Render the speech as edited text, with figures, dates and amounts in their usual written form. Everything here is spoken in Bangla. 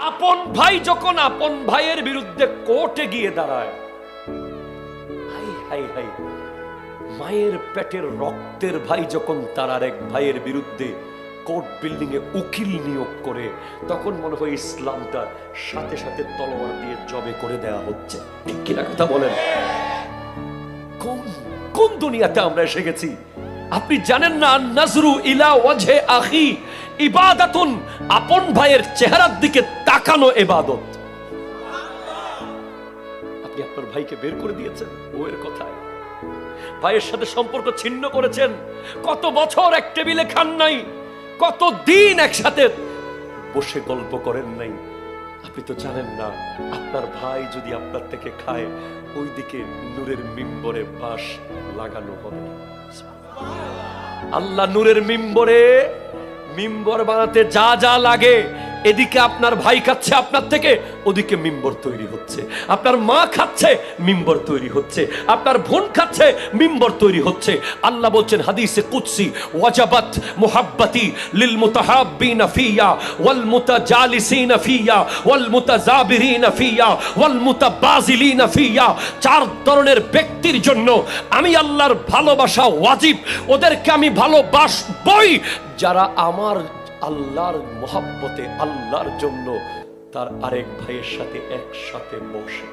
আপন ভাই যখন আপন ভাইয়ের বিরুদ্ধে কোর্টে গিয়ে দাঁড়ায়, হাই হাই হাই, মায়ের পেটের রক্তের ভাই যখন তার আরেক ভাইয়ের বিরুদ্ধে কোর্ট বিল্ডিং এ উকিল নিয়োগ করে, তখন মনে হয় ইসলামটা সাথে সাথে তলোয়ার দিয়ে জবে করে দেয়া হচ্ছে। ঠিক কিনা কথা বলেন? কোন দুনিয়াতে আমরা এসে গেছি? আপনি জানেন না, নাজরু ইলা ওয়াজহে আখি ইবাদাতুন, আপন ভাইয়ের চেহারার দিকে তাকানো ইবাদত। আপনি আপনার ভাইকে বের করে দিয়েছেন বউয়ের কথায়, ভাইয়ের সাথে সম্পর্ক ছিন্ন করেছেন, কত বছর এক টেবিলে খান নাই, কত দিন একসাথে বসে গল্প করেন নাই। আপনি তো জানেন না, আপনার ভাই যদি আপনার থেকে খায়, ওইদিকে নূরের মিম্বরে বাঁশ লাগানো হবে। আল্লাহ নূরের মিম্বরে মিম্বর বানাতে যা যা লাগে, এদিকে আপনার ভাই খাচ্ছে আপনার থেকে, ওদিকে মিম্বর তৈরি হচ্ছে। আপনার মা খাচ্ছে, মিম্বর তৈরি হচ্ছে। আপনার বোন খাচ্ছে, মিম্বর তৈরি হচ্ছে। আল্লাহ বলছেন হাদিসে কুদসি, ওয়াজাবাত মুহাব্বতি লিল মুতাহাব্বিনা ফিয়া ওয়াল মুতাজালিসিনা ফিয়া ওয়াল মুতাজাবিরিনা ফিয়া ওয়াল মুতাবাজিলিনা ফিয়া। চার ধরনের ব্যক্তির জন্য আমি আল্লাহর ভালোবাসা ওয়াজিব, ওদেরকে আমি ভালোবাসবই যারা আমার আল্লাহর মোহাব্বতে, আল্লাহর জন্য তার আরেক ভাইয়ের সাথে একসাথে বসে।